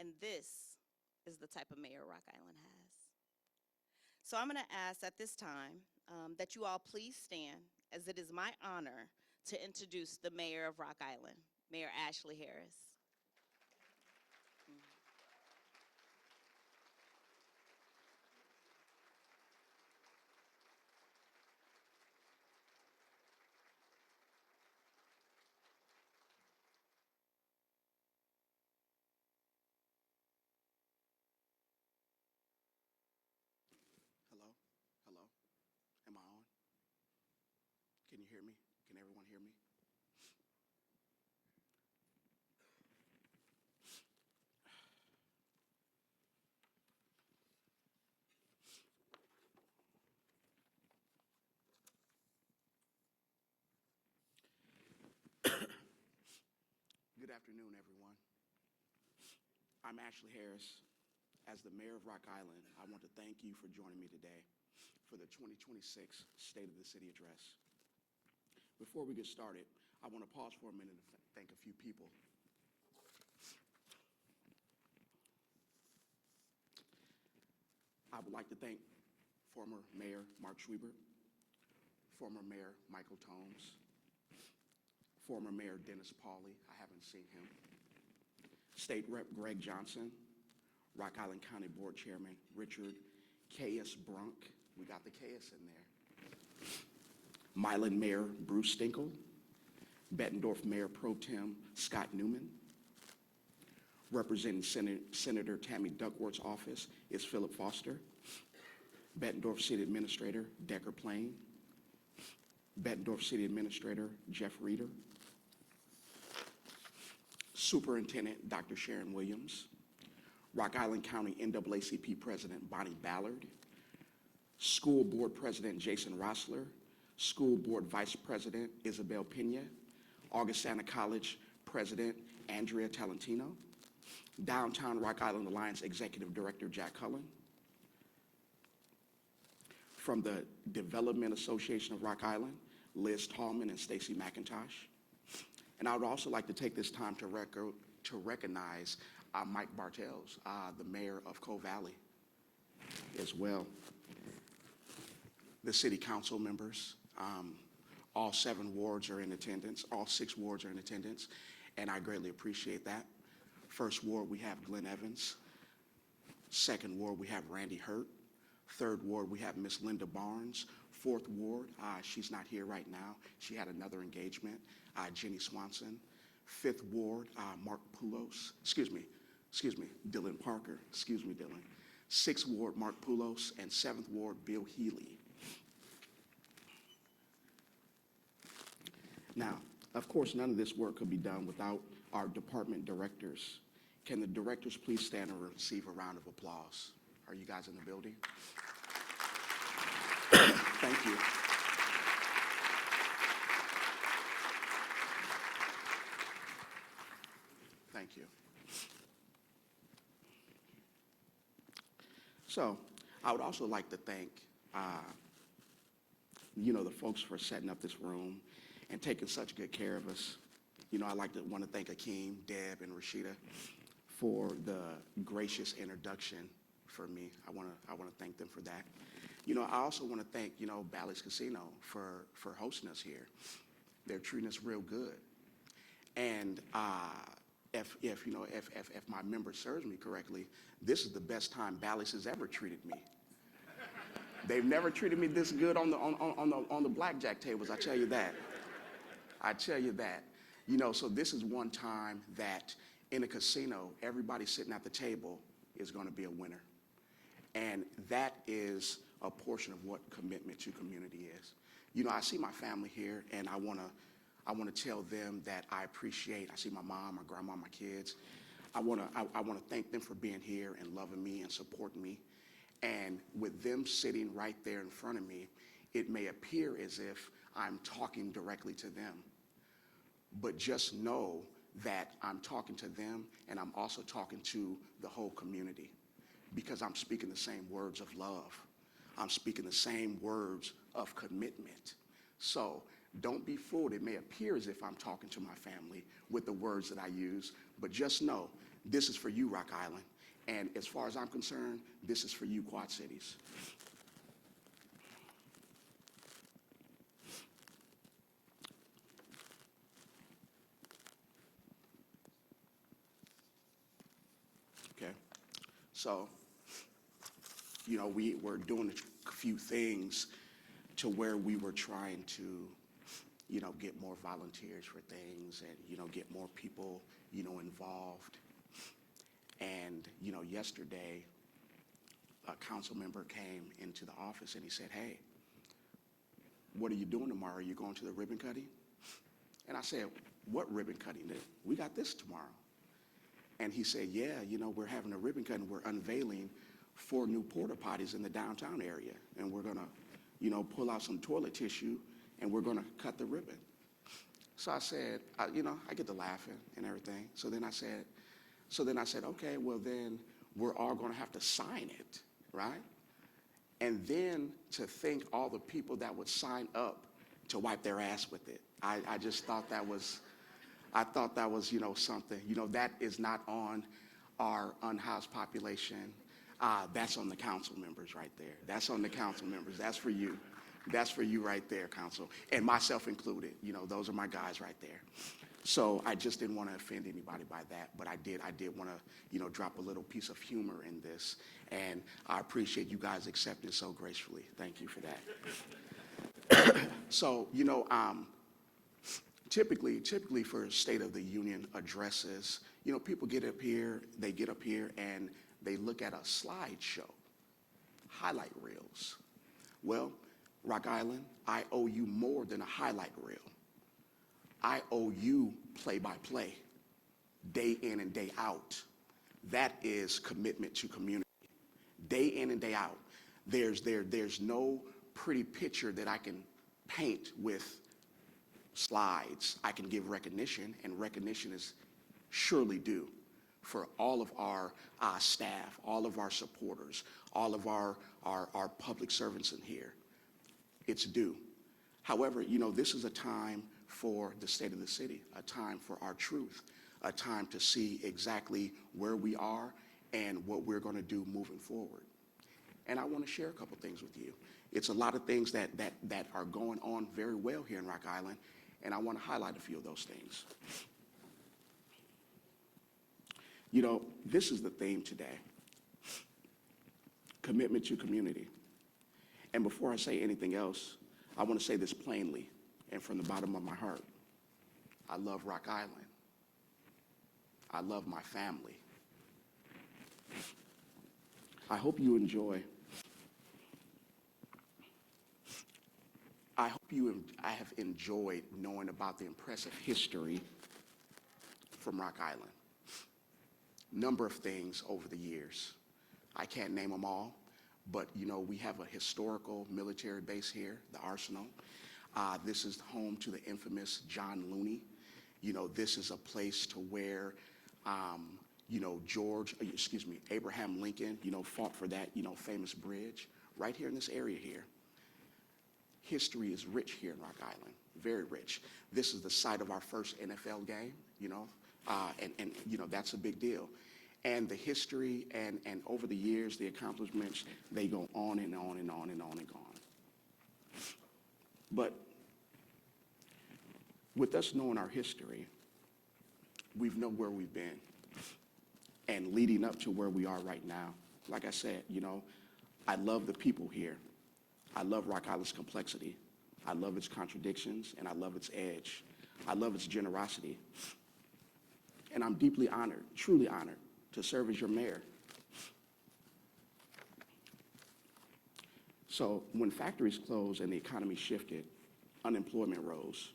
And this is the type of mayor Rock Island has. So I'm going to ask at this time that you all please stand, as it is my honor to introduce the mayor of Rock Island, Mayor Ashley Harris. Hello? Hello? Am I on? Can you hear me? Can everyone hear me? Good afternoon, everyone. I'm Ashley Harris. As the mayor of Rock Island, I want to thank you for joining me today for the 2026 State of the City Address. Before we get started, I want to pause for a minute to thank a few people. I would like to thank former Mayor Mark Schwiebert, former Mayor Michael Tomes, former Mayor Dennis Pauley, I haven't seen him, State Rep Greg Johnson, Rock Island County Board Chairman Richard K.S. Brunk, we got the K.S. in there, Milan Mayor Bruce Stinkle, Bettendorf Mayor Pro Tem Scott Newman, representing Senator Tammy Duckworth's office is Philip Foster, Bettendorf City Administrator Decker Plain, Bettendorf City Administrator Jeff Reeder, Superintendent Dr. Sharon Williams, Rock Island County NAACP President Bonnie Ballard, School Board President Jason Rossler, School Board Vice President Isabel Pena, Augustana College President Andrea Talentino, Downtown Rock Island Alliance Executive Director Jack Cullen, from the Development Association of Rock Island, Liz Tallman and Stacy McIntosh. And I would also like to take this time to recognize Mike Bartels, the mayor of Cove Valley as well. The city council members, all 7 wards are in attendance, all 6 wards are in attendance, and I greatly appreciate that. First ward, we have Glenn Evans. Second ward, we have Randy Hurt. Third ward, we have Miss Linda Barnes. Fourth ward, she's not here right now. She had another engagement, Jenny Swanson. Fifth ward, Mark Poulos, Dylan Parker, excuse me, Dylan. Sixth ward, Mark Poulos, and seventh ward, Bill Healy. Now, of course, none of this work could be done without our department directors. Can the directors please stand and receive a round of applause? Are you guys in the building? Thank you. Thank you. So, I would also like to thank, the folks for setting up this room and taking such good care of us. I want to thank Akeem, Deb, and Rashida for the gracious introduction for me. I want to thank them for that. I also want to thank, Bally's Casino for hosting us here. They're treating us real good. And if my memory serves me correctly, this is the best time Bally's has ever treated me. They've never treated me this good on the blackjack tables, I tell you that. So this is one time that in a casino, everybody sitting at the table is going to be a winner. And that is a portion of what commitment to community is. I see my family here, and I want to tell them that I appreciate. I see my mom, my grandma, my kids. I want to thank them for being here and loving me and supporting me. And with them sitting right there in front of me, it may appear as if I'm talking directly to them. But just know that I'm talking to them, and I'm also talking to the whole community, because I'm speaking the same words of love. I'm speaking the same words of commitment. So don't be fooled. It may appear as if I'm talking to my family with the words that I use, but just know this is for you, Rock Island. And as far as I'm concerned, this is for you, Quad Cities. Okay? So, we were doing a few things to where we were trying to, get more volunteers for things and, get more people, involved. And, yesterday, a council member came into the office and he said, hey, what are you doing tomorrow? Are you going to the ribbon cutting? And I said, what ribbon cutting? We got this tomorrow. And he said, yeah, we're having a ribbon cutting. We're unveiling 4 new porta potties in the downtown area. And we're going to, pull out some toilet tissue and we're going to cut the ribbon. So I said, I get to laughing and everything. So then I said, okay, well then we're all going to have to sign it, right? And then to think all the people that would sign up to wipe their ass with it. I just thought that was, something. That is not on our unhoused population. That's on the council members right there. That's on the council members. That's for you. That's for you right there, council, and myself included. Those are my guys right there. So I just didn't want to offend anybody by that, but I did want to, drop a little piece of humor in this, and I appreciate you guys accepting so gracefully. Thank you for that. So, typically for State of the Union addresses, people get up here and they look at a slideshow, highlight reels. Well, Rock Island, I owe you more than a highlight reel. I owe you play-by-play, day in and day out. That is commitment to community. Day in and day out. There's no pretty picture that I can paint with slides. I can give recognition, and recognition is surely due for all of our staff, all of our supporters, all of our public servants in here. It's due. However, this is a time for the state of the city, a time for our truth, a time to see exactly where we are and what we're going to do moving forward. And I want to share a couple things with you. It's a lot of things that are going on very well here in Rock Island, and I want to highlight a few of those things. This is the theme today, commitment to community. And before I say anything else, I want to say this plainly and from the bottom of my heart. I love Rock Island. I love my family. I hope you enjoy. I have enjoyed knowing about the impressive history from Rock Island. Number of things over the years. I can't name them all, but we have a historical military base here, the Arsenal. This is home to the infamous John Looney. This is a place to where, Abraham Lincoln, fought for that, famous bridge right here in this area here. History is rich here in Rock Island, very rich. This is the site of our first NFL game, and that's a big deal. And the history and over the years, the accomplishments, they go on and on and on and on and on. But with us knowing our history, we know where we've been. And leading up to where we are right now, like I said, I love the people here. I love Rock Island's complexity. I love its contradictions, and I love its edge. I love its generosity. And I'm deeply honored, truly honored, to serve as your mayor. So when factories closed and the economy shifted, unemployment rose,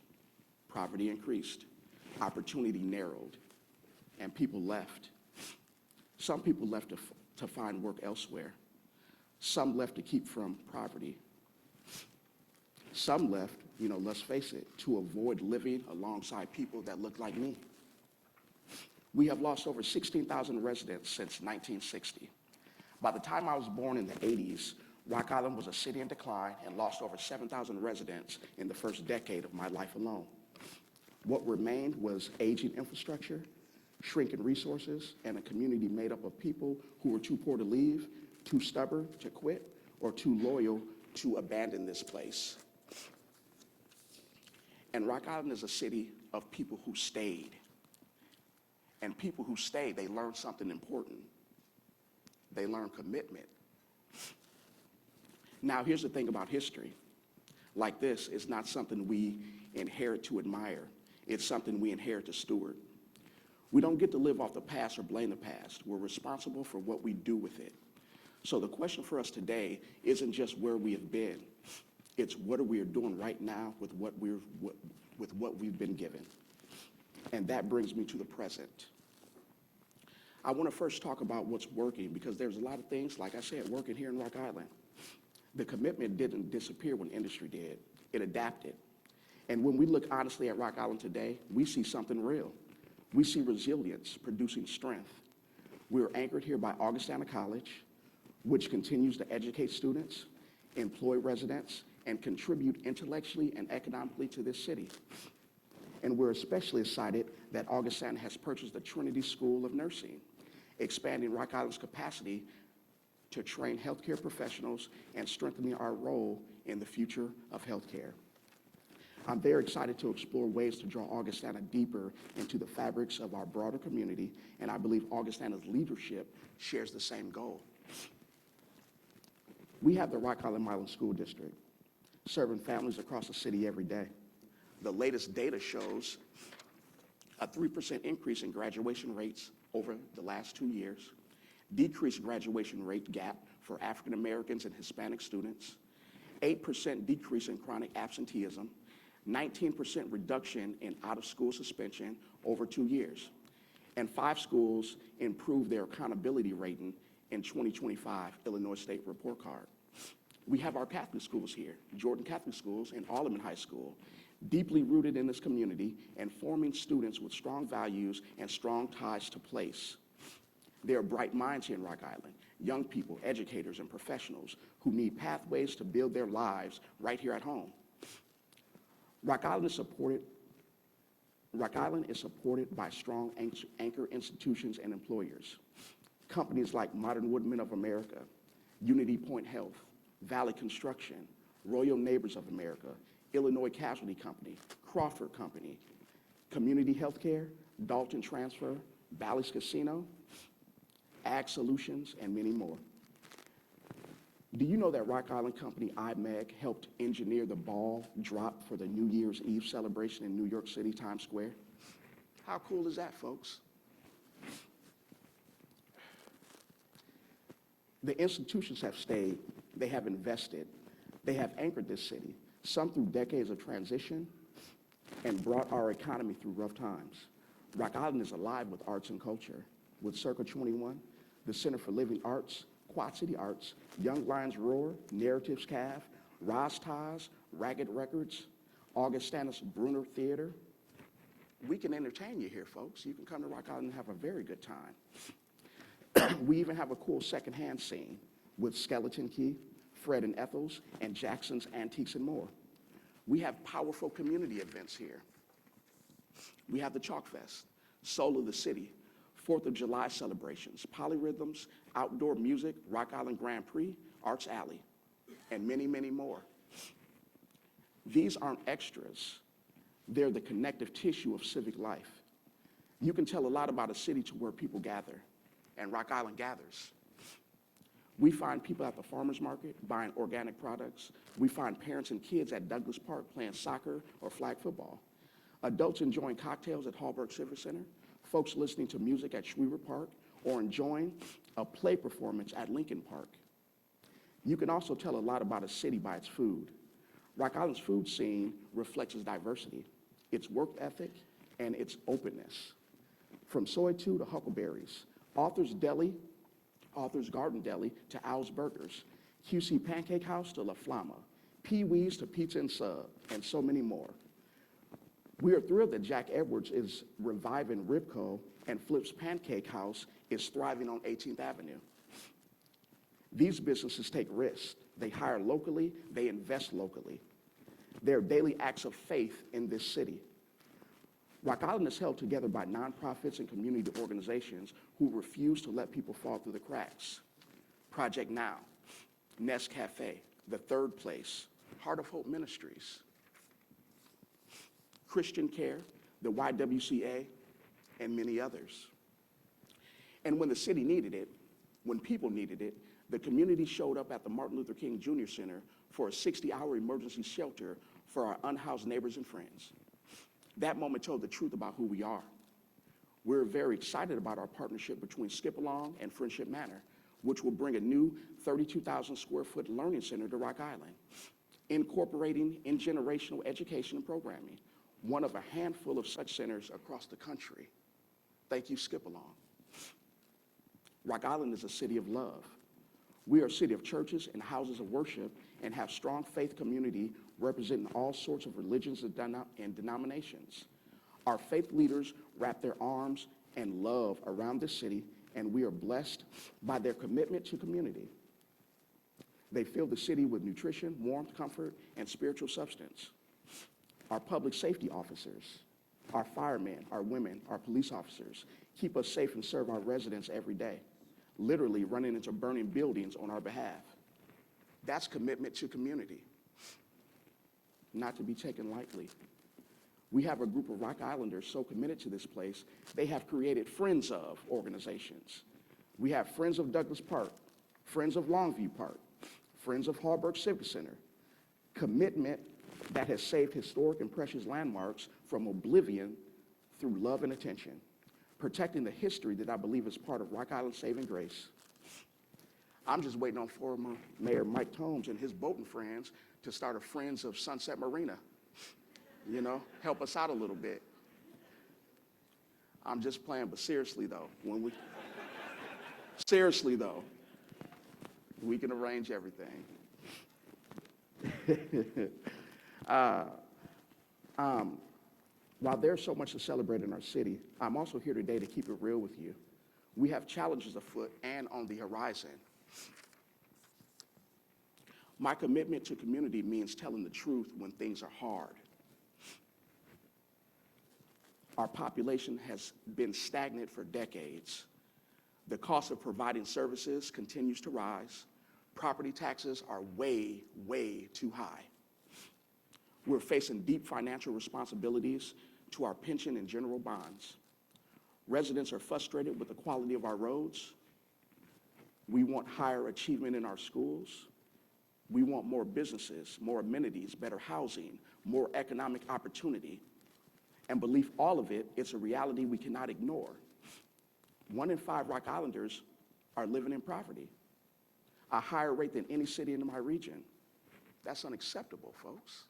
poverty increased, opportunity narrowed, and people left. Some people left to find work elsewhere. Some left to keep from poverty. Some left, let's face it, to avoid living alongside people that look like me. We have lost over 16,000 residents since 1960. By the time I was born in the 80s, Rock Island was a city in decline and lost over 7,000 residents in the first decade of my life alone. What remained was aging infrastructure, shrinking resources, and a community made up of people who were too poor to leave, too stubborn to quit, or too loyal to abandon this place. And Rock Island is a city of people who stayed. And people who stayed, they learned something important. They learned commitment. Now, here's the thing about history. Like this, it's not something we inherit to admire. It's something we inherit to steward. We don't get to live off the past or blame the past. We're responsible for what we do with it. So the question for us today isn't just where we have been. It's what are we doing right now with what we've been given. And that brings me to the present. I want to first talk about what's working, because there's a lot of things, like I said, working here in Rock Island. The commitment didn't disappear when industry did. It adapted. And when we look honestly at Rock Island today, we see something real. We see resilience producing strength. We're anchored here by Augustana College, which continues to educate students, employ residents, and contribute intellectually and economically to this city. And we're especially excited that Augustana has purchased the Trinity School of Nursing, expanding Rock Island's capacity to train healthcare professionals and strengthening our role in the future of healthcare. I'm very excited to explore ways to draw Augustana deeper into the fabrics of our broader community, and I believe Augustana's leadership shares the same goal. We have the Rock Island Milan School District, serving families across the city every day. The latest data shows a 3% increase in graduation rates over the last 2 years, decreased graduation rate gap for African Americans and Hispanic students, 8% decrease in chronic absenteeism, 19% reduction in out-of-school suspension over 2 years, and 5 schools improved their accountability rating in 2025 Illinois State Report Card. We have our Catholic schools here, Jordan Catholic Schools and Alleman High School, deeply rooted in this community and forming students with strong values and strong ties to place. There are bright minds here in Rock Island, young people, educators, and professionals who need pathways to build their lives right here at home. Rock Island is supported by strong anchor institutions and employers. Companies like Modern Woodmen of America, Unity Point Health, Valley Construction, Royal Neighbors of America, Illinois Casualty Company, Crawford Company, Community Healthcare, Dalton Transfer, Bally's Casino, Ag Solutions, and many more. Do you know that Rock Island company IMEG helped engineer the ball drop for the New Year's Eve celebration in New York City, Times Square? How cool is that, folks? The institutions have stayed, they have invested, they have anchored this city, some through decades of transition, and brought our economy through rough times. Rock Island is alive with arts and culture, with Circle 21, the Center for Living Arts, Quad City Arts, Young Lions Roar, Narratives Cav, Rostaz, Ragged Records, Augustana's Bruner Theater. We can entertain you here, folks. You can come to Rock Island and have a very good time. We even have a cool secondhand scene with Skeleton Key, Fred and Ethel's, and Jackson's Antiques and more. We have powerful community events here. We have the Chalk Fest, Soul of the City, 4th of July celebrations, polyrhythms, outdoor music, Rock Island Grand Prix, Arts Alley, and many, many more. These aren't extras. They're the connective tissue of civic life. You can tell a lot about a city to where people gather, and Rock Island gathers. We find people at the farmer's market buying organic products. We find parents and kids at Douglas Park playing soccer or flag football. Adults enjoying cocktails at Hallberg Civic Center, folks listening to music at Schweber Park, or enjoying a play performance at Lincoln Park. You can also tell a lot about a city by its food. Rock Island's food scene reflects its diversity, its work ethic, and its openness. From Soy 2 to Huckleberries, Author's Garden Deli to Al's Burgers, QC Pancake House to La Flama, Pee Wee's to Pizza and Sub, and so many more. We are thrilled that Jack Edwards is reviving Ribco and Flip's Pancake House is thriving on 18th Avenue. These businesses take risks. They hire locally, they invest locally. They are daily acts of faith in this city. Rock Island is held together by nonprofits and community organizations who refuse to let people fall through the cracks. Project Now, Nest Cafe, The Third Place, Heart of Hope Ministries, Christian Care, the YWCA, and many others. And when the city needed it, when people needed it, the community showed up at the Martin Luther King Jr. Center for a 60-hour emergency shelter for our unhoused neighbors and friends. That moment told the truth about who we are. We're very excited about our partnership between Skip Along and Friendship Manor, which will bring a new 32,000 square foot learning center to Rock Island, incorporating intergenerational education and programming, one of a handful of such centers across the country. Thank you, Skip Along. Rock Island is a city of love. We are a city of churches and houses of worship and have strong faith community representing all sorts of religions and denominations. Our faith leaders wrap their arms and love around this city, and we are blessed by their commitment to community. They fill the city with nutrition, warmth, comfort, and spiritual substance. Our public safety officers, our firemen, our women, our police officers keep us safe and serve our residents every day, literally running into burning buildings on our behalf. That's commitment to community, not to be taken lightly. We have a group of Rock Islanders so committed to this place, they have created Friends of organizations. We have Friends of Douglas Park, Friends of Longview Park, Friends of Hallberg Civic Center. Commitment that has saved historic and precious landmarks from oblivion through love and attention, protecting the history that I believe is part of Rock Island's saving grace. I'm just waiting on former Mayor Mike Tomes and his boating friends to start a Friends of Sunset Marina. You know, help us out a little bit. I'm just playing, but seriously though, we can arrange everything. While there's so much to celebrate in our city, I'm also here today to keep it real with you. We have challenges afoot and on the horizon. My commitment to community means telling the truth when things are hard. Our population has been stagnant for decades. The cost of providing services continues to rise. Property taxes are way, way too high. We're facing deep financial responsibilities to our pension and general bonds. Residents are frustrated with the quality of our roads. We want higher achievement in our schools. We want more businesses, more amenities, better housing, more economic opportunity. And believe all of it, it's a reality we cannot ignore. 1 in 5 Rock Islanders are living in poverty, a higher rate than any city in my region. That's unacceptable, folks.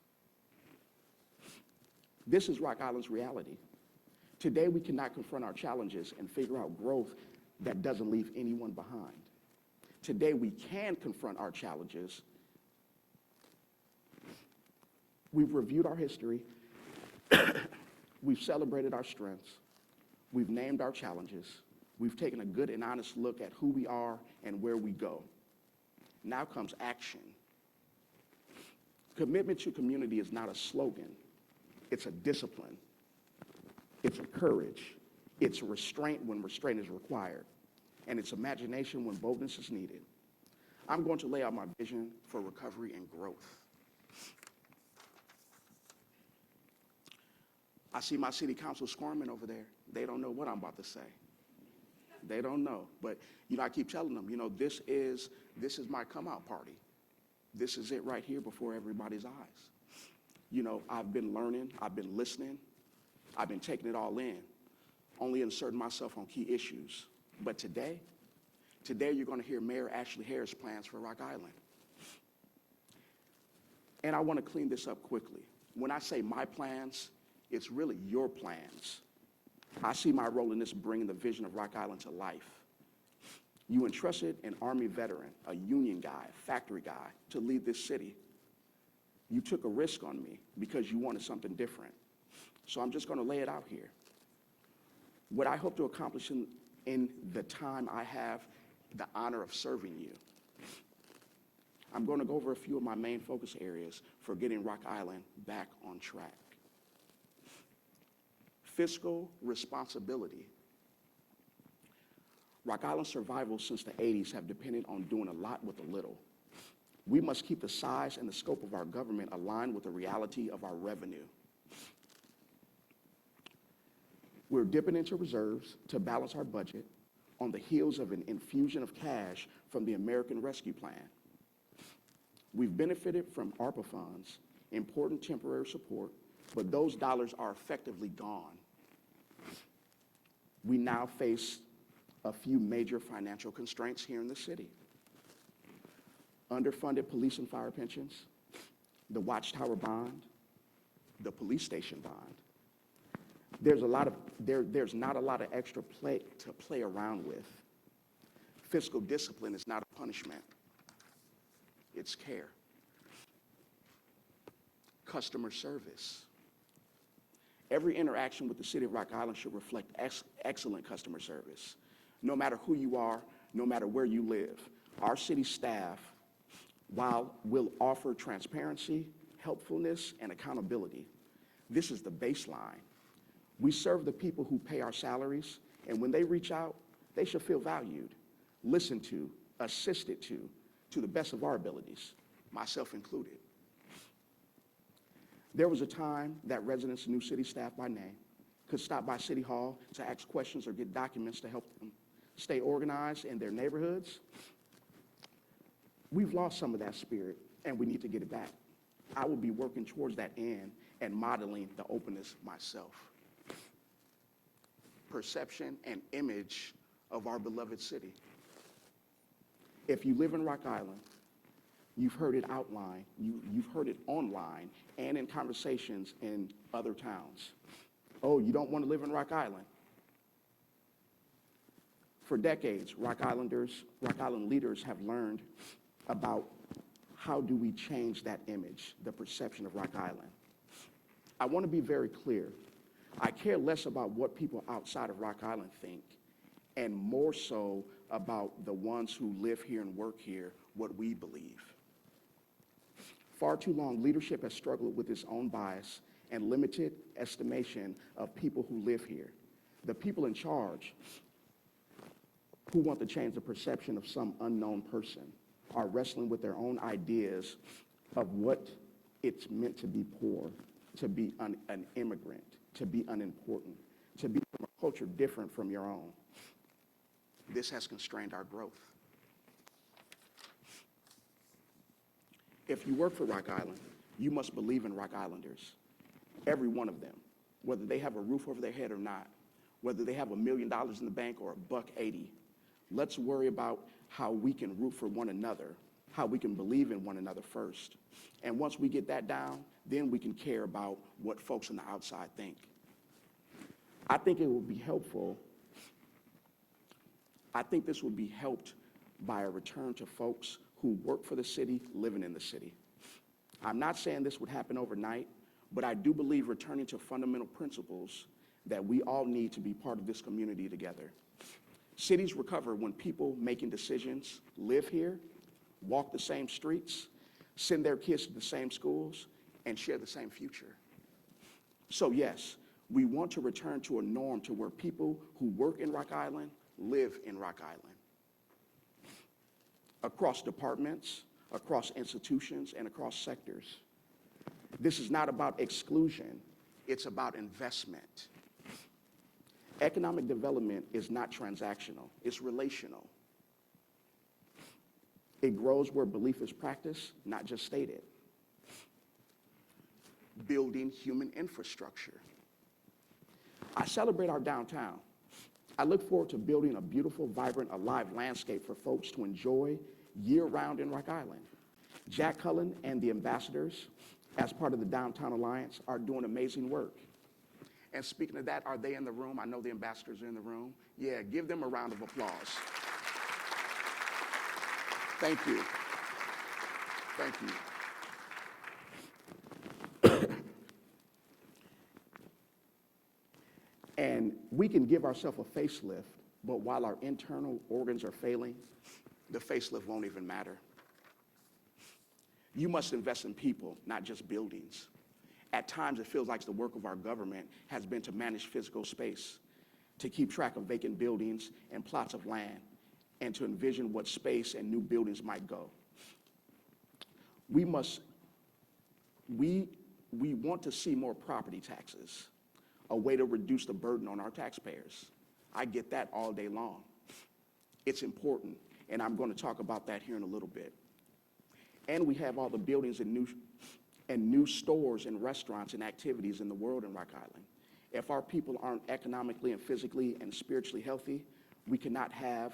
This is Rock Island's reality. Today, we cannot confront our challenges and figure out growth that doesn't leave anyone behind. Today, we can confront our challenges. We've reviewed our history. We've celebrated our strengths. We've named our challenges. We've taken a good and honest look at who we are and where we go. Now comes action. Commitment to community is not a slogan. It's a discipline. It's a courage. It's a restraint when restraint is required. And it's imagination when boldness is needed. I'm going to lay out my vision for recovery and growth. I see my city council squirming over there. They don't know what I'm about to say. They don't know. But, I keep telling them, this is my come out party. This is it right here before everybody's eyes. I've been learning, I've been listening, I've been taking it all in, only inserting myself on key issues. But today you're going to hear Mayor Ashley Harris' plans for Rock Island. And I want to clean this up quickly. When I say my plans, it's really your plans. I see my role in this bringing the vision of Rock Island to life. You entrusted an Army veteran, a union guy, factory guy, to lead this city. You took a risk on me because you wanted something different. So I'm just going to lay it out here. What I hope to accomplish in the time I have the honor of serving you, I'm going to go over a few of my main focus areas for getting Rock Island back on track. fiscal responsibility. Rock Island's survival since the 80s have depended on doing a lot with a little. We must keep the size and the scope of our government aligned with the reality of our revenue. We're dipping into reserves to balance our budget on the heels of an infusion of cash from the American Rescue Plan. We've benefited from ARPA funds, important temporary support, but those dollars are effectively gone. We now face a few major financial constraints here in the city. Underfunded police and fire pensions, the Watchtower bond, the police station bond. There's not a lot of extra play to play around with. Fiscal discipline is not a punishment, it's care. Customer service. Every interaction with the city of Rock Island should reflect excellent customer service. No matter who you are, no matter where you live, our city staff, while will offer transparency, helpfulness, and accountability, this is the baseline. We serve the people who pay our salaries, and when they reach out, they should feel valued, listened to, assisted to the best of our abilities, myself included. There was a time that residents knew city staff by name, could stop by City Hall to ask questions or get documents to help them stay organized in their neighborhoods. We've lost some of that spirit, and we need to get it back. I will be working towards that end and modeling the openness myself. Perception and image of our beloved city. If you live in Rock Island, you've heard it outlined, you've heard it online and in conversations in other towns. Oh, you don't want to live in Rock Island? For decades, Rock Island leaders have learned about how do we change that image, the perception of Rock Island. I want to be very clear. I care less about what people outside of Rock Island think and more so about the ones who live here and work here, what we believe. Far too long, leadership has struggled with its own bias and limited estimation of people who live here. The people in charge who want to change the perception of some unknown person are wrestling with their own ideas of what it's meant to be poor, to be an immigrant, to be unimportant, to be from a culture different from your own. This has constrained our growth. If you work for Rock Island, you must believe in Rock Islanders, every one of them, whether they have a roof over their head or not, whether they have $1 million in the bank or $1.80. Let's worry about how we can root for one another, how we can believe in one another first. And once we get that down, then we can care about what folks on the outside think. I think it will be helpful. I think this will be helped by a return to folks who work for the city, living in the city. I'm not saying this would happen overnight, but I do believe returning to fundamental principles that we all need to be part of this community together. Cities recover when people making decisions live here, walk the same streets, send their kids to the same schools, and share the same future. So yes, we want to return to a norm to where people who work in Rock Island live in Rock Island. Across departments, across institutions, and across sectors. This is not about exclusion, it's about investment. Economic development is not transactional, it's relational. It grows where belief is practiced, not just stated. Building human infrastructure. I celebrate our downtown. I look forward to building a beautiful, vibrant, alive landscape for folks to enjoy year-round in Rock Island. Jack Cullen and the ambassadors, as part of the Downtown Alliance, are doing amazing work. And speaking of that, are they in the room? I know the ambassadors are in the room. Yeah, give them a round of applause. Thank you. Thank you. And we can give ourselves a facelift, but while our internal organs are failing, the facelift won't even matter. You must invest in people, not just buildings. At times, it feels like the work of our government has been to manage physical space, to keep track of vacant buildings and plots of land, and to envision what space and new buildings might go. We want to see more property taxes, a way to reduce the burden on our taxpayers. I get that all day long. It's important, and I'm going to talk about that here in a little bit. And we have all the buildings and new stores and restaurants and activities in the world in Rock Island. If our people aren't economically and physically and spiritually healthy, we cannot have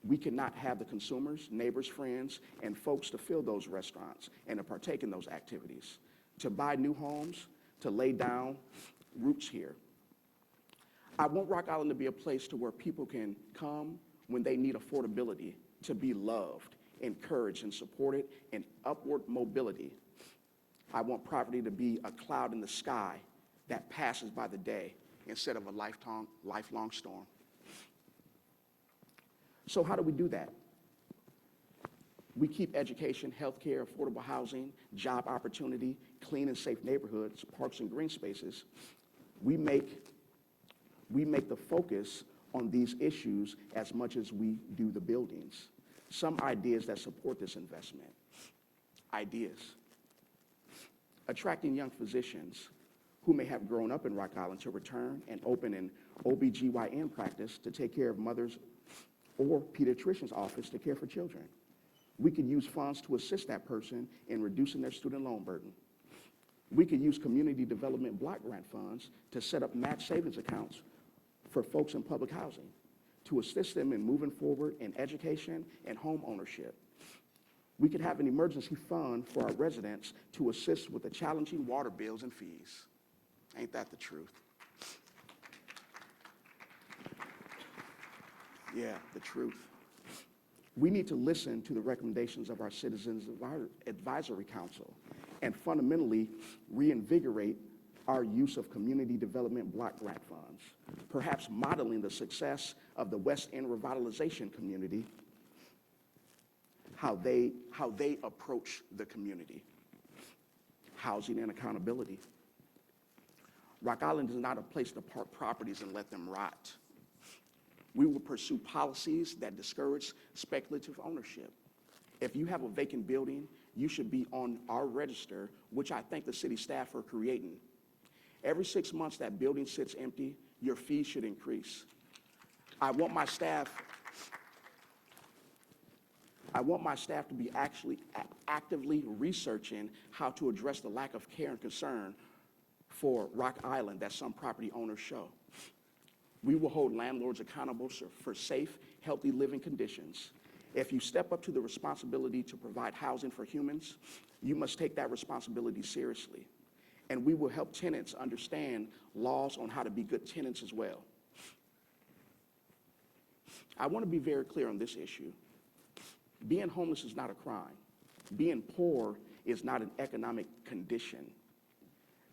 the consumers, neighbors, friends, and folks to fill those restaurants and to partake in those activities, to buy new homes, to lay down roots here. I want Rock Island to be a place to where people can come when they need affordability, to be loved, encouraged, and supported, and upward mobility. I want property to be a cloud in the sky that passes by the day instead of a lifelong storm. So how do we do that? We keep education, healthcare, affordable housing, job opportunity, clean and safe neighborhoods, parks and green spaces. We make the focus on these issues as much as we do the buildings. Some ideas that support this investment. Ideas. Attracting young physicians who may have grown up in Rock Island to return and open an OBGYN practice to take care of mothers or pediatrician's office to care for children. We could use funds to assist that person in reducing their student loan burden. We could use community development block grant funds to set up match savings accounts for folks in public housing, to assist them in moving forward in education and home ownership. We could have an emergency fund for our residents to assist with the challenging water bills and fees. Ain't that the truth? Yeah, the truth. We need to listen to the recommendations of our Citizens Advisory Council and fundamentally reinvigorate our use of community development block grant funds, perhaps modeling the success of the West End revitalization community, how they approach the community. Housing and accountability. Rock Island is not a place to park properties and let them rot. We will pursue policies that discourage speculative ownership. If you have a vacant building, you should be on our register, which I thank the city staff for creating. Every 6 months that building sits empty, your fees should increase. I want my staff to be actively researching how to address the lack of care and concern for Rock Island that some property owners show. We will hold landlords accountable for safe, healthy living conditions. If you step up to the responsibility to provide housing for humans, you must take that responsibility seriously. And we will help tenants understand laws on how to be good tenants as well. I want to be very clear on this issue. Being homeless is not a crime. Being poor is not an economic condition,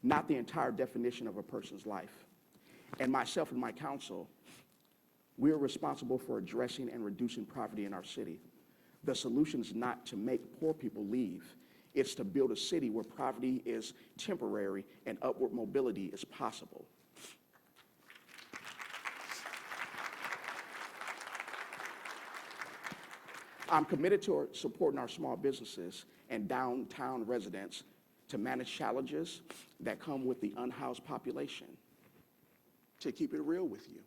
not the entire definition of a person's life. And myself and my council, we are responsible for addressing and reducing poverty in our city. The solution is not to make poor people leave. It's to build a city where poverty is temporary and upward mobility is possible. I'm committed to supporting our small businesses and downtown residents to manage challenges that come with the unhoused population. To keep it real with you.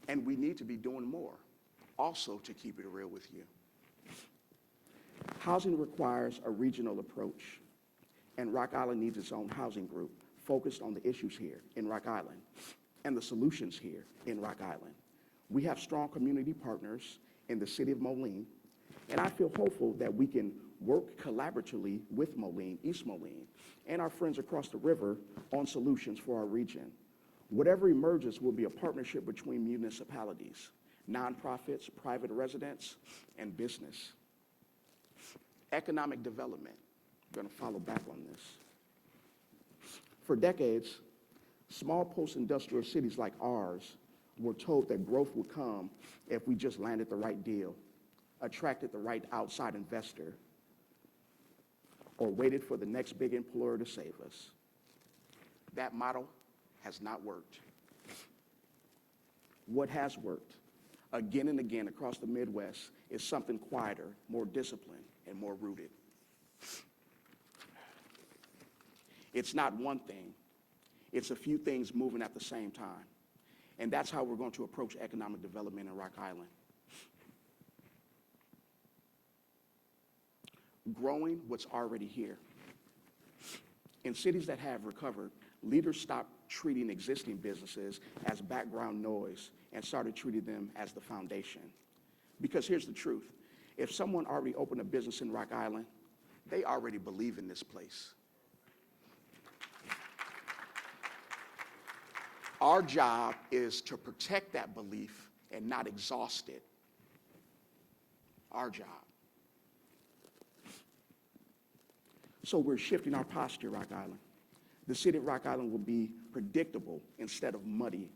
And we need to be doing more, also to keep it real with you. Housing requires a regional approach, and Rock Island needs its own housing group focused on the issues here in Rock Island and the solutions here in Rock Island. We have strong community partners in the city of Moline, and I feel hopeful that we can work collaboratively with Moline, East Moline, and our friends across the river on solutions for our region. Whatever emerges will be a partnership between municipalities, nonprofits, private residents, and business. Economic development. I'm going to follow back on this. For decades, small post-industrial cities like ours were told that growth would come if we just landed the right deal, attracted the right outside investor, or waited for the next big employer to save us. That model has not worked. What has worked, again and again across the Midwest, is something quieter, more disciplined, and more rooted. It's not one thing. It's a few things moving at the same time. And that's how we're going to approach economic development in Rock Island. Growing what's already here. In cities that have recovered, leaders stopped treating existing businesses as background noise and started treating them as the foundation. Because here's the truth. If someone already opened a business in Rock Island, they already believe in this place. Our job is to protect that belief and not exhaust it. Our job. So we're shifting our posture, Rock Island. The city of Rock Island will be predictable instead of muddy,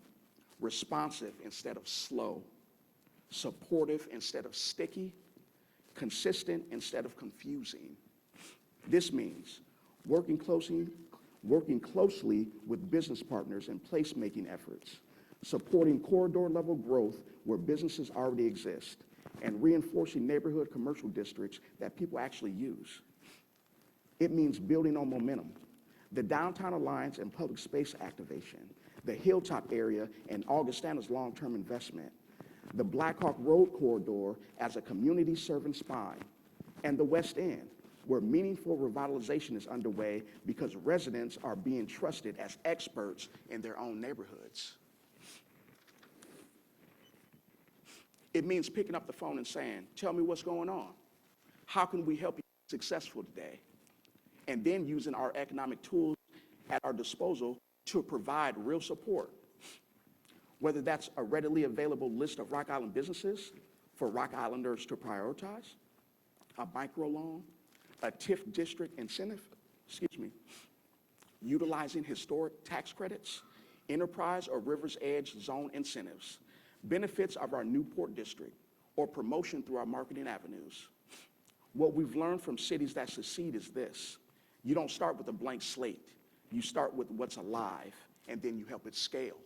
responsive instead of slow, supportive instead of sticky, consistent instead of confusing. This means working closely with business partners in placemaking efforts, supporting corridor-level growth where businesses already exist, and reinforcing neighborhood commercial districts that people actually use. It means building on momentum. The Downtown Alliance and public space activation, the Hilltop area and Augustana's long-term investment, the Blackhawk Road corridor as a community-serving spine, and the West End, where meaningful revitalization is underway because residents are being trusted as experts in their own neighborhoods. It means picking up the phone and saying, tell me what's going on. How can we help you be successful today? And then using our economic tools at our disposal to provide real support. Whether that's a readily available list of Rock Island businesses for Rock Islanders to prioritize, a microloan, a TIF district incentive, utilizing historic tax credits, enterprise or Rivers Edge zone incentives, benefits of our Newport district, or promotion through our marketing avenues. What we've learned from cities that succeed is this. You don't start with a blank slate. You start with what's alive, and then you help it scale.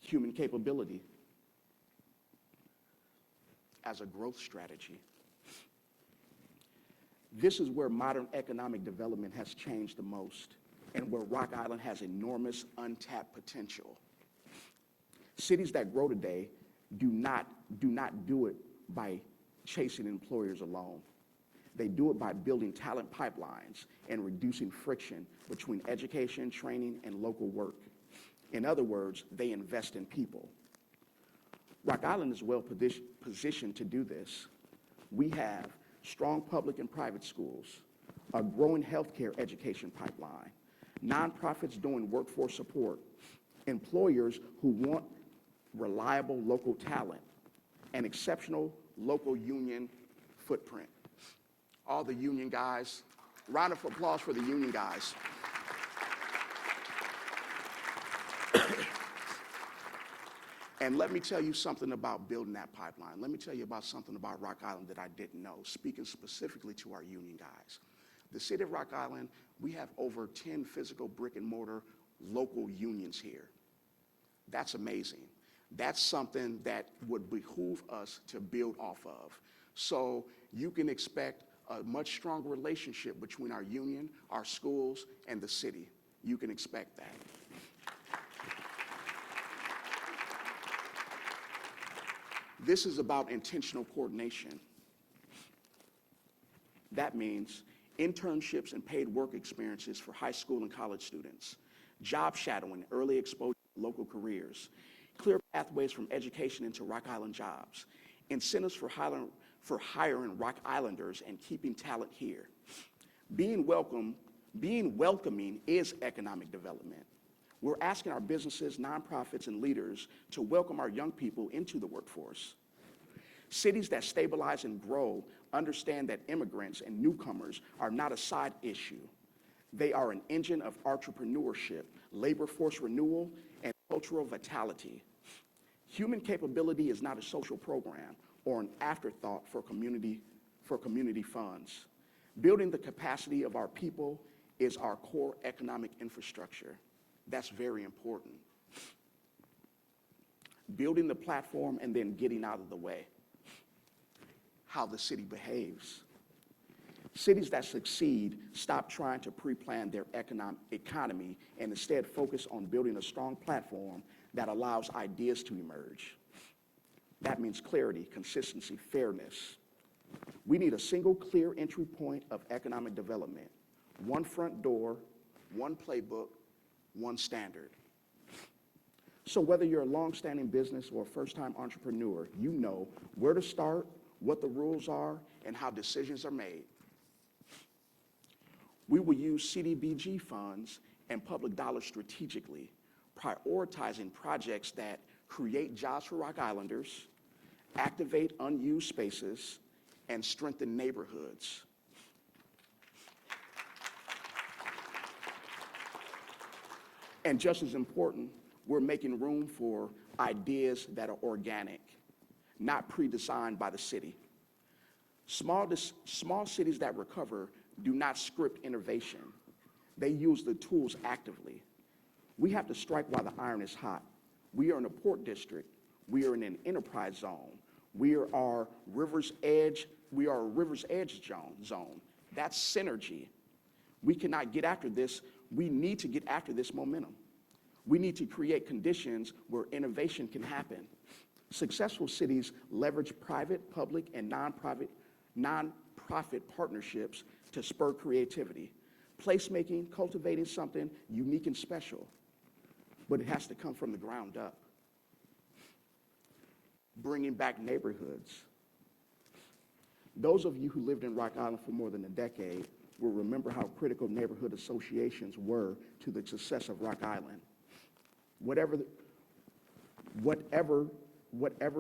Human capability as a growth strategy. This is where modern economic development has changed the most, and where Rock Island has enormous untapped potential. Cities that grow today do not do it by chasing employers alone. They do it by building talent pipelines and reducing friction between education, training, and local work. In other words, they invest in people. Rock Island is well positioned to do this. We have strong public and private schools, a growing healthcare education pipeline, nonprofits doing workforce support, employers who want reliable local talent, and exceptional local union footprint. All the union guys, round of applause for the union guys. And let me tell you something about building that pipeline. Let me tell you about something about Rock Island that I didn't know, speaking specifically to our union guys. The city of Rock Island, we have over 10 physical brick and mortar local unions here. That's amazing. That's something that would behoove us to build off of. So you can expect a much stronger relationship between our union, our schools, and the city. You can expect that. This is about intentional coordination. That means internships and paid work experiences for high school and college students, job shadowing, early exposure to local careers, clear pathways from education into Rock Island jobs, incentives for hiring Rock Islanders and keeping talent here. Being welcoming is economic development. We're asking our businesses, nonprofits, and leaders to welcome our young people into the workforce. Cities that stabilize and grow understand that immigrants and newcomers are not a side issue. They are an engine of entrepreneurship, labor force renewal, and cultural vitality. Human capability is not a social program or an afterthought for community for community funds. Building the capacity of our people is our core economic infrastructure. That's very important. Building the platform and then getting out of the way. How the city behaves. Cities that succeed stop trying to pre-plan their economy and instead focus on building a strong platform that allows ideas to emerge. That means clarity, consistency, fairness. We need a single clear entry point of economic development. One front door, one playbook, one standard. So whether you're a long-standing business or a first-time entrepreneur, you know where to start, what the rules are, and how decisions are made. We will use CDBG funds and public dollars strategically, prioritizing projects that create jobs for Rock Islanders, activate unused spaces, and strengthen neighborhoods. And just as important, we're making room for ideas that are organic, not pre-designed by the city. Small cities that recover do not script innovation. They use the tools actively. We have to strike while the iron is hot. We are in a port district. We are in an enterprise zone. We are a river's edge zone. That's synergy. We cannot get after this. We need to get after this momentum. We need to create conditions where innovation can happen. Successful cities leverage private, public, and nonprofit partnerships to spur creativity. Placemaking, cultivating something unique and special, but it has to come from the ground up. Bringing back neighborhoods. Those of you who lived in Rock Island for more than a decade will remember how critical neighborhood associations were to the success of Rock Island. Whatever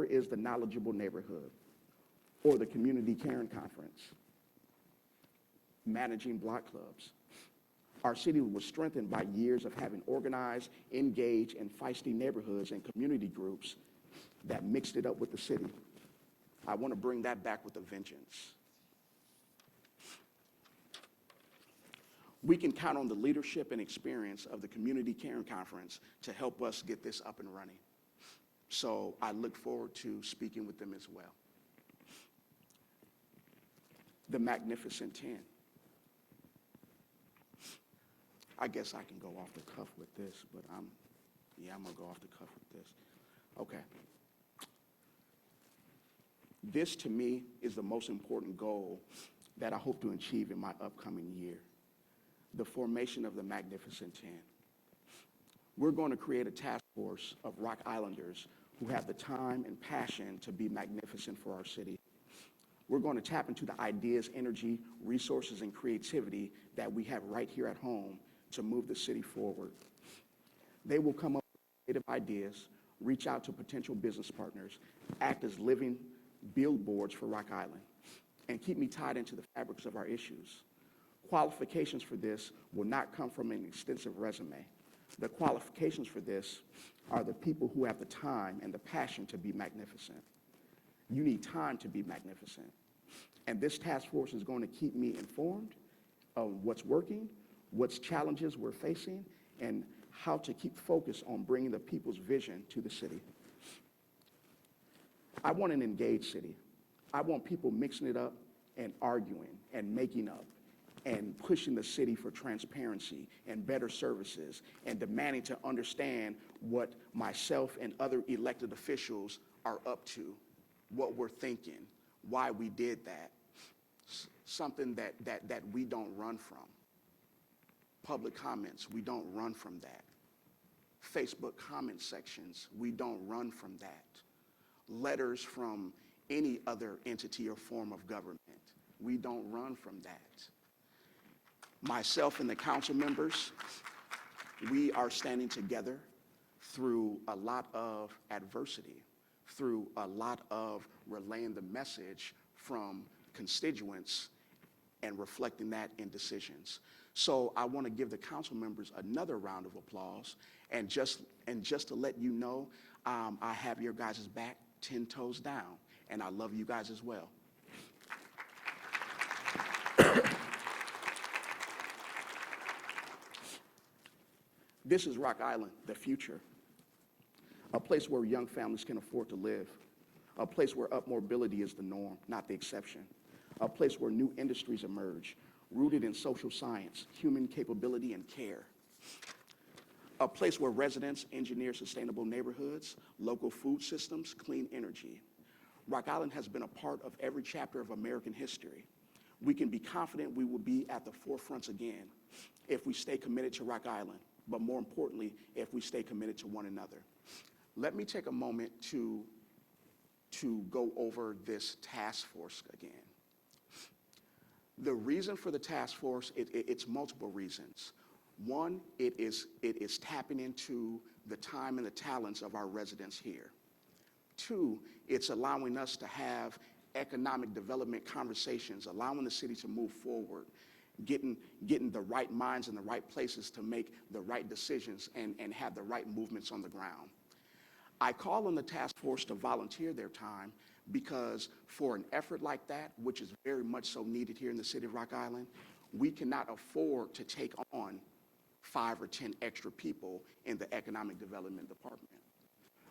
is the knowledgeable neighborhood, or the community caring conference, managing block clubs. Our city was strengthened by years of having organized, engaged, and feisty neighborhoods and community groups that mixed it up with the city. I want to bring that back with a vengeance. We can count on the leadership and experience of the Community Caring Conference to help us get this up and running. So I look forward to speaking with them as well. The Magnificent 10. I guess I can go off the cuff with this, but I'm gonna go off the cuff with this. Okay. This, to me, is the most important goal that I hope to achieve in my upcoming year. The formation of the Magnificent 10. We're going to create a task force of Rock Islanders who have the time and passion to be magnificent for our city. We're going to tap into the ideas, energy, resources, and creativity that we have right here at home to move the city forward. They will come up with creative ideas, reach out to potential business partners, act as living billboards for Rock Island, and keep me tied into the fabrics of our issues. Qualifications for this will not come from an extensive resume. The qualifications for this are the people who have the time and the passion to be magnificent. You need time to be magnificent. And this task force is going to keep me informed of what's working, what's challenges we're facing, and how to keep focus on bringing the people's vision to the city. I want an engaged city. I want people mixing it up and arguing and making up and pushing the city for transparency and better services and demanding to understand what myself and other elected officials are up to, what we're thinking, why we did that. Something that we don't run from. Public comments, we don't run from that. Facebook comment sections, we don't run from that. Letters from any other entity or form of government, we don't run from that. Myself and the council members, we are standing together through a lot of adversity, through a lot of relaying the message from constituents and reflecting that in decisions. So I want to give the council members another round of applause. And just to let you know, I have your guys' back 10 toes down, and I love you guys as well. This is Rock Island, the future. A place where young families can afford to live. A place where upmobility is the norm, not the exception. A place where new industries emerge, rooted in social science, human capability, and care. A place where residents engineer sustainable neighborhoods, local food systems, clean energy. Rock Island has been a part of every chapter of American history. We can be confident we will be at the forefronts again if we stay committed to Rock Island, but more importantly, if we stay committed to one another. Let me take a moment to go over this task force again. The reason for the task force, it's multiple reasons. One, it is tapping into the time and the talents of our residents here. Two, it's allowing us to have economic development conversations, allowing the city to move forward, getting the right minds in the right places to make the right decisions and have the right movements on the ground. I call on the task force to volunteer their time because for an effort like that, which is very much so needed here in the city of Rock Island, we cannot afford to take on 5 or 10 extra people in the economic development department.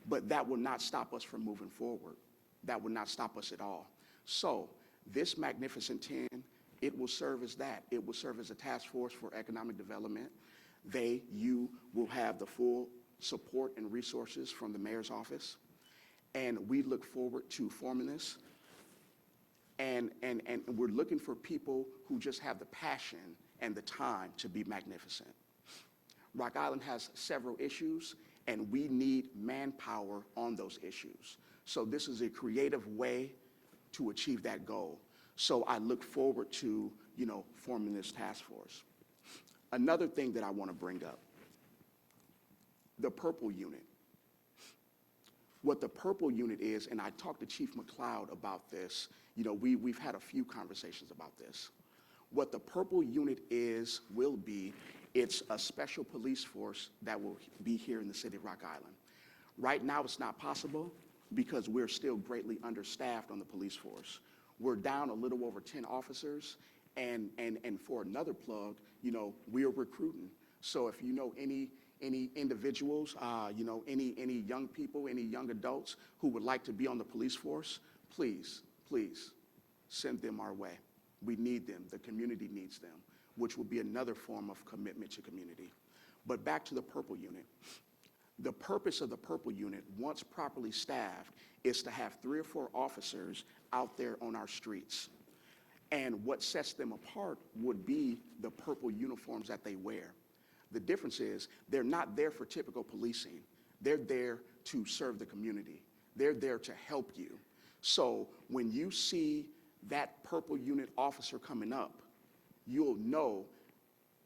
But that will not stop us from moving forward. That will not stop us at all. So this Magnificent 10, it will serve as that. It will serve as a task force for economic development. You will have the full support and resources from the mayor's office. And we look forward to forming this. And we're looking for people who just have the passion and the time to be magnificent. Rock Island has several issues, and we need manpower on those issues. So this is a creative way to achieve that goal. So I look forward to, forming this task force. Another thing that I want to bring up, the Purple Unit. What the Purple Unit is, and I talked to Chief McLeod about this, we've had a few conversations about this. What the Purple Unit will be, it's a special police force that will be here in the city of Rock Island. Right now, it's not possible because we're still greatly understaffed on the police force. We're down a little over 10 officers, and for another plug, we're recruiting. So if you know any individuals, any young people, any young adults who would like to be on the police force, please send them our way. We need them. The community needs them, which will be another form of commitment to community. But back to the Purple Unit. The purpose of the Purple Unit, once properly staffed, is to have 3 or 4 officers out there on our streets. And what sets them apart would be the purple uniforms that they wear. The difference is they're not there for typical policing. They're there to serve the community. They're there to help you. So when you see that Purple Unit officer coming up, you'll know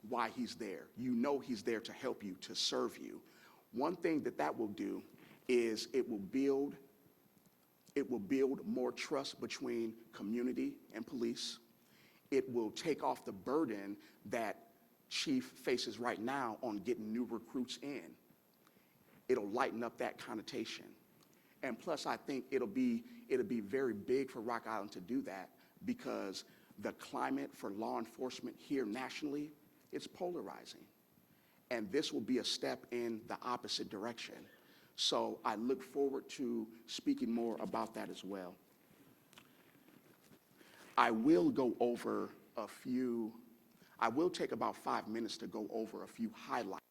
why he's there. You know he's there to help you, to serve you. One thing that will do is it will build more trust between community and police. It will take off the burden that Chief faces right now on getting new recruits in. It'll lighten up that connotation. And plus, I think it'll be very big for Rock Island to do that because the climate for law enforcement here nationally, it's polarizing. And this will be a step in the opposite direction. So I look forward to speaking more about that as well. I will take about 5 minutes to go over a few highlights.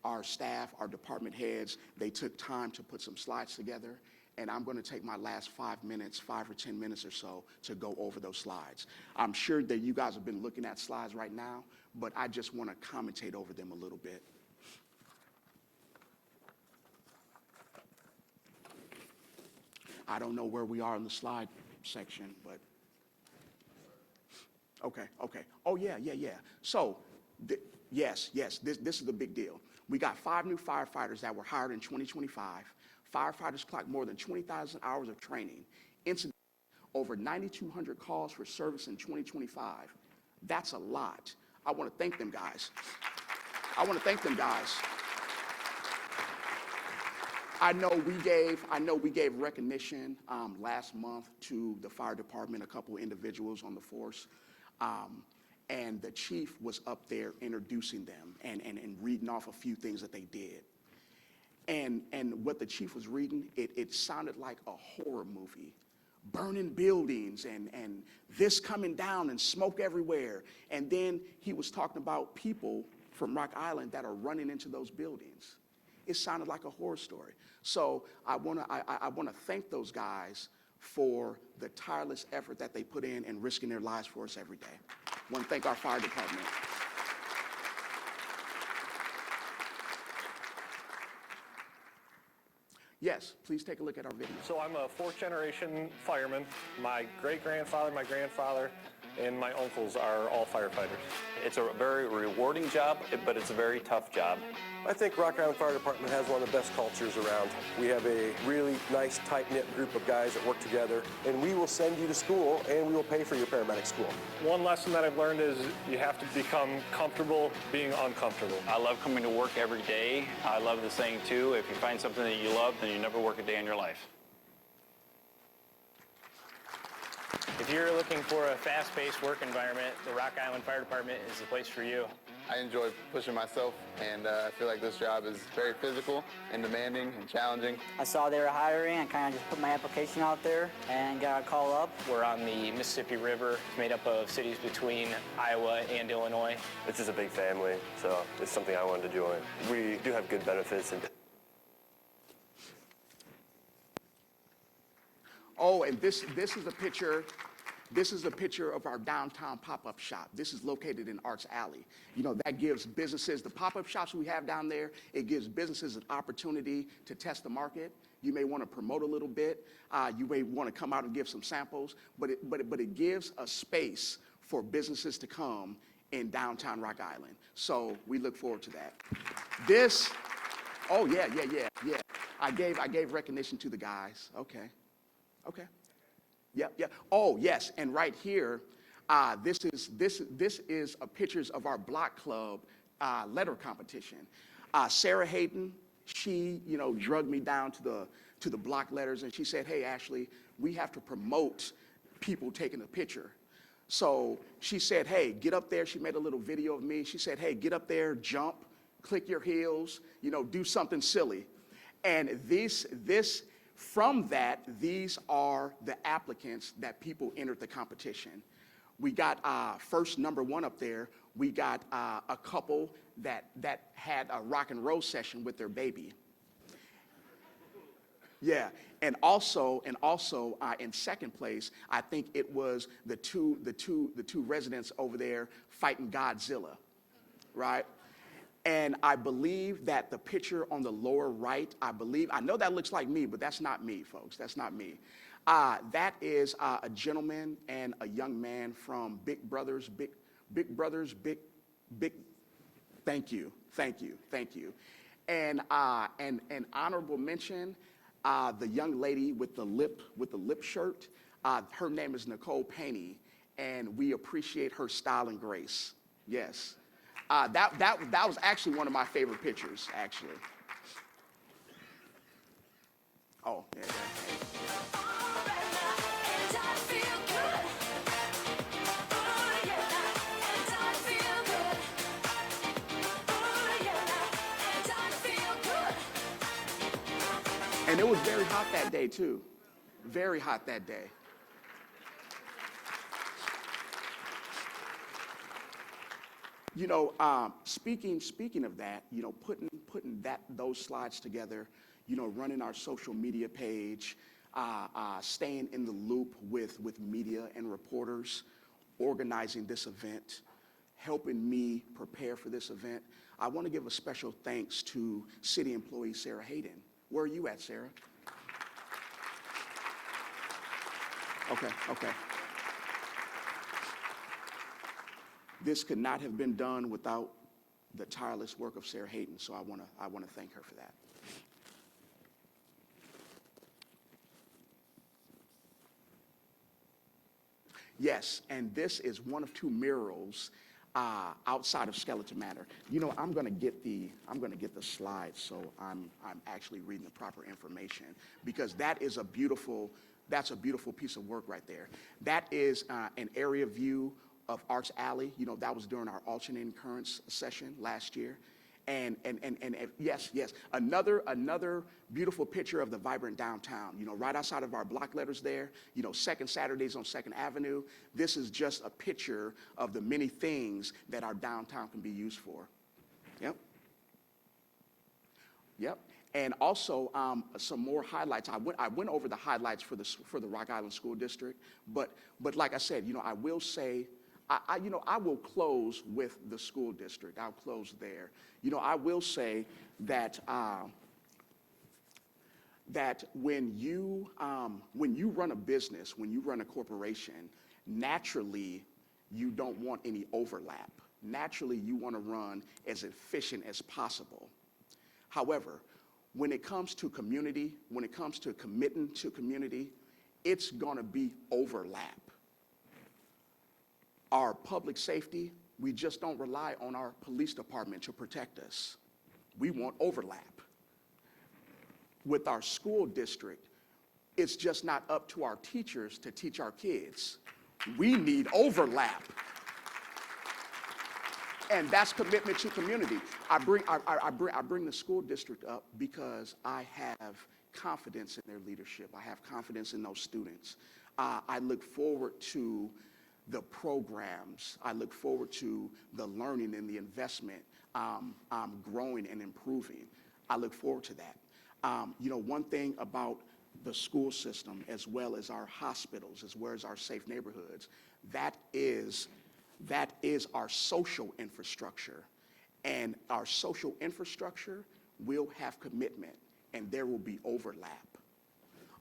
Our staff, our department heads, they took time to put some slides together, and I'm going to take my last 5 minutes, 5 or 10 minutes or so, to go over those slides. I'm sure that you guys have been looking at slides right now, but I just want to commentate over them a little bit. I don't know where we are in the slide section, but okay. Oh, yeah. So, yes, this is the big deal. We got 5 new firefighters that were hired in 2025. Firefighters clocked more than 20,000 hours of training. Incidents, over 9,200 calls for service in 2025. That's a lot. I want to thank them guys. I know we gave recognition last month to the fire department, a couple individuals on the force. and the chief was up there introducing them and reading off a few things that they did. And what the chief was reading, it sounded like a horror movie. Burning buildings and this coming down and smoke everywhere. And then he was talking about people from Rock Island that are running into those buildings. It sounded like a horror story. So I want to thank those guys for the tireless effort that they put in and risking their lives for us every day. I want to thank our fire department. Yes, please take a look at our video. So I'm a fourth generation fireman. My great-grandfather, my grandfather, and my uncles are all firefighters. It's a very rewarding job, but it's a very tough job. I think Rock Island Fire Department has one of the best cultures around. We have a really nice, tight-knit group of guys that work together, and we will send you to school, and we will pay for your paramedic school. One lesson that I've learned is you have to become comfortable being uncomfortable. I love coming to work every day. I love the saying, too, if you find something that you love, then you never work a day in your life. If you're looking for a fast-paced work environment, the Rock Island Fire Department is the place for you. I enjoy pushing myself, and I feel like this job is very physical and demanding and challenging. I saw they were hiring and kind of just put my application out there and got a call up. We're on the Mississippi River. It's made up of cities between Iowa and Illinois. This is a big family, so it's something I wanted to join. We do have good benefits. Oh, and this is a picture. This is a picture of our downtown pop-up shop. This is located in Arts Alley. You know, that gives businesses, the pop-up shops we have down there, it gives businesses an opportunity to test the market. You may want to promote a little bit. You may want to come out and give some samples, but it gives a space for businesses to come in downtown Rock Island. So we look forward to that. This, oh yeah. I gave recognition to the guys. Okay. Yep. Oh, yes, and right here, this is pictures of our block club letter competition. Sarah Hayden, she, drugged me down to the block letters, and she said, "Hey, Ashley, we have to promote people taking a picture." So she said, "Hey, get up there." She made a little video of me. She said, "Hey, get up there, jump, click your heels, do something silly." And from that, these are the applicants that people entered the competition. We got first number one up there. We got a couple that had a rock and roll session with their baby. Yeah, and also in second place, I think it was the two residents over there fighting Godzilla, right? And I believe that the picture on the lower right, I know that looks like me, but that's not me, folks. That's not me. That is a gentleman and a young man from Big Brothers, thank you. And an honorable mention, the young lady with the lip shirt, her name is Nicole Paney, and we appreciate her style and grace. Yes. That was actually one of my favorite pictures, actually. Oh, yeah. And it was very hot that day, too. Very hot that day. Speaking of that, putting those slides together, running our social media page, staying in the loop with media and reporters, organizing this event, helping me prepare for this event. I want to give a special thanks to city employee Sarah Hayden. Where are you at, Sarah? Okay. This could not have been done without the tireless work of Sarah Hayden, so I want to thank her for that. Yes, and this is one of two murals outside of Skeleton Manor. I'm going to get the slides, so I'm actually reading the proper information, because that's a beautiful piece of work right there. That is an area view Arts Alley. That was during our alternating currents session last year. And yes, another beautiful picture of the vibrant downtown. Right outside of our block letters there, Second Saturdays on 2nd Avenue. This is just a picture of the many things that our downtown can be used for. Yep. Yep. And also some more highlights. I went over the highlights for the Rock Island School District, but like I said, I will say, I will close with the school district. I'll close there. I will say that that when you run a business, when you run a corporation, naturally you don't want any overlap. Naturally, you want to run as efficient as possible. However, when it comes to community, when it comes to committing to community, it's going to be overlap. Our public safety, we just don't rely on our police department to protect us. We want overlap. With our school district, it's just not up to our teachers to teach our kids. We need overlap. And that's commitment to community. I bring the school district up because I have confidence in their leadership. I have confidence in those students. I look forward to the programs. I look forward to the learning and the investment growing and improving. I look forward to that. One thing about the school system, as well as our hospitals, as well as our safe neighborhoods, that is our social infrastructure. And our social infrastructure will have commitment, and there will be overlap.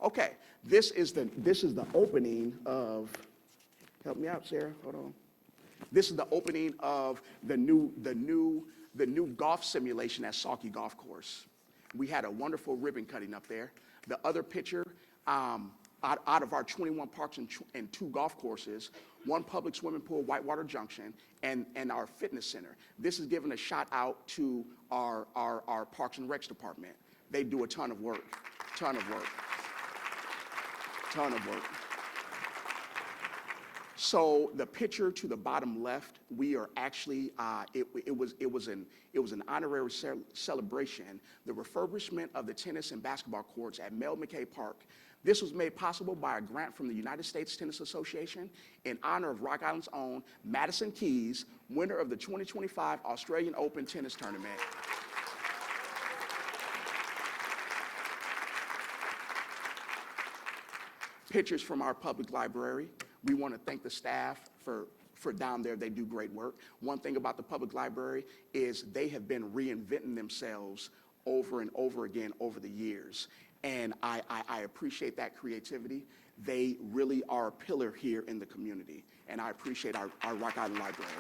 Okay, this is the opening of, help me out, Sarah, hold on. This is the opening of the new golf simulation at Salke Golf Course. We had a wonderful ribbon cutting up there. The other picture, out of our 21 parks and 2 golf courses, 1 public swimming pool, Whitewater Junction, and our fitness center. This is giving a shout out to our Parks and Recs department. They do a ton of work. So the picture to the bottom left, we are actually, it was an honorary celebration, the refurbishment of the tennis and basketball courts at Mel McKay Park. This was made possible by a grant from the United States Tennis Association in honor of Rock Island's own Madison Keys, winner of the 2025 Australian Open Tennis Tournament. Pictures from our public library. We want to thank the staff for down there. They do great work. One thing about the public library is they have been reinventing themselves over and over again over the years. And I appreciate that creativity. They really are a pillar here in the community. And I appreciate our Rock Island Library.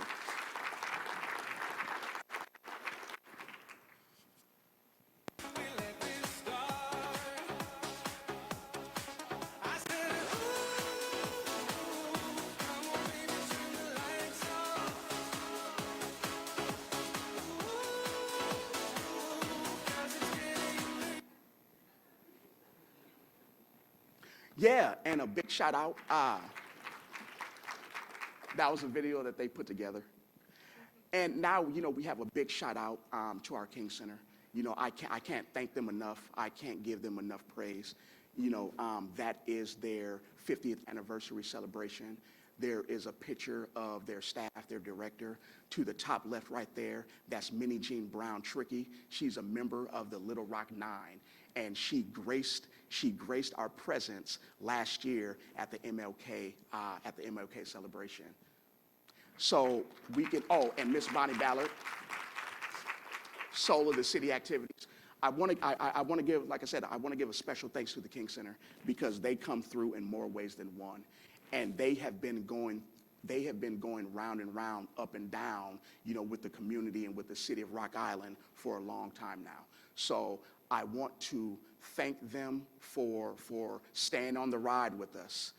Yeah, and a big shout out. That was a video that they put together. And now, we have a big shout out to our King Center. I can't thank them enough. I can't give them enough praise. That is their 50th anniversary celebration. There is a picture of their staff, their director. To the top left right there, that's Minnie Jean Brown Tricky. She's a member of the Little Rock Nine, and she graced our presence last year at the MLK celebration. So we can, and Miss Bonnie Ballard, soul of the city activities. I want to give, like I said, I want to give a special thanks to the King Center because they come through in more ways than one. And they have been going round and round, up and down, with the community and with the city of Rock Island for a long time now. So I want to thank them for staying on the ride with us,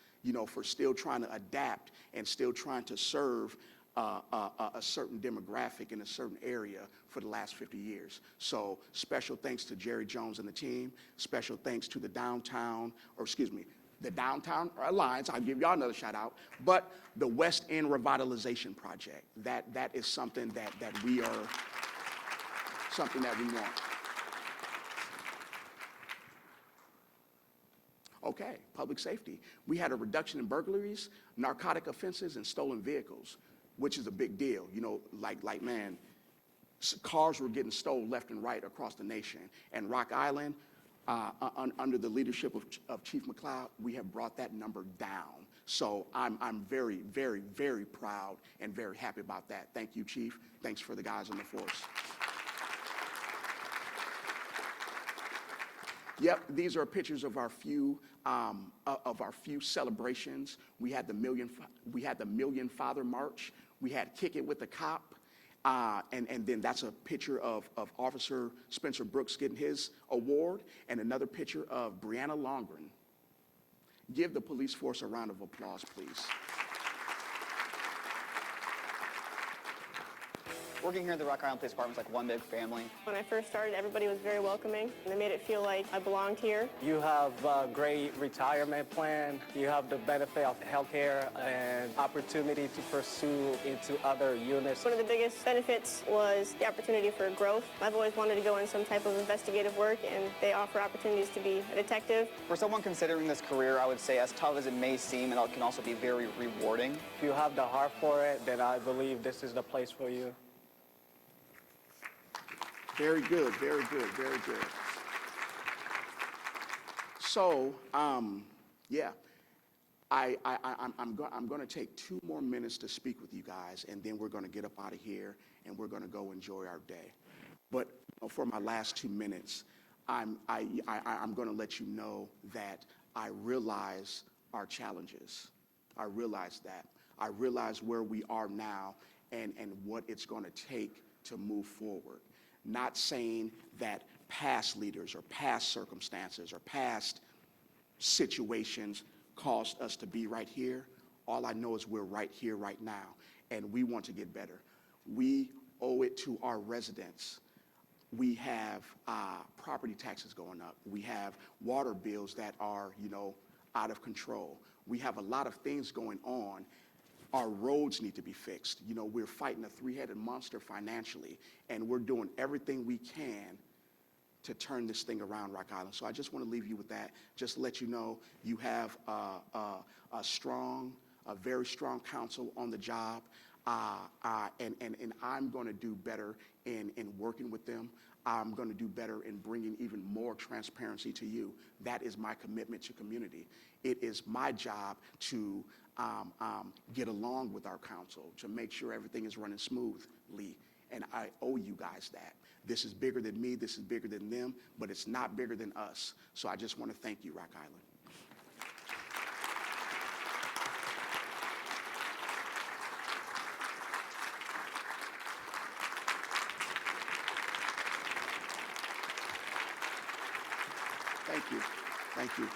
for still trying to adapt and still trying to serve a certain demographic in a certain area for the last 50 years. So special thanks to Jerry Jones and the team. Special thanks to the the Downtown Alliance, I'll give y'all another shout out, but the West End Revitalization Project. That is something that we are, something that we want. Okay, public safety. We had a reduction in burglaries, narcotic offenses, and stolen vehicles, which is a big deal. You know, like man, cars were getting stolen left and right across the nation. And Rock Island, under the leadership of Chief McLeod, we have brought that number down. So I'm very, very, very proud and very happy about that. Thank you, Chief. Thanks for the guys on the force. Yep, these are pictures of our few celebrations. We had the Million Father March. We had Kick It with the Cop. And then that's a picture of Officer Spencer Brooks getting his award, and another picture of Brianna Longren. Give the police force a round of applause, please. Working here at the Rock Island Police Department is like one big family. When I first started, everybody was very welcoming, and they made it feel like I belonged here. You have a great retirement plan. You have the benefit of health care and opportunity to pursue into other units. One of the biggest benefits was the opportunity for growth. I've always wanted to go in some type of investigative work, and they offer opportunities to be a detective. For someone considering this career, I would say as tough as it may seem, it can also be very rewarding. If you have the heart for it, then I believe this is the place for you. Very good, very good, very good. So, yeah, I'm going to take 2 more minutes to speak with you guys, and then we're going to get up out of here, and we're going to go enjoy our day. But for my last 2 minutes, I'm going to let you know that I realize our challenges. I realize that. I realize where we are now and what it's going to take to move forward. Not saying that past leaders or past circumstances or past situations caused us to be right here. All I know is we're right here right now, and we want to get better. We owe it to our residents. We have property taxes going up. We have water bills that are, out of control. We have a lot of things going on. Our roads need to be fixed. We're fighting a 3-headed monster financially, and we're doing everything we can to turn this thing around, Rock Island. So I just want to leave you with that. Just to let you know, you have a very strong council on the job, and I'm going to do better in working with them. I'm going to do better in bringing even more transparency to you. That is my commitment to community. It is my job to get along with our council, to make sure everything is running smoothly, and I owe you guys that. This is bigger than me, this is bigger than them, but it's not bigger than us. So I just want to thank you, Rock Island. Thank you. Thank you.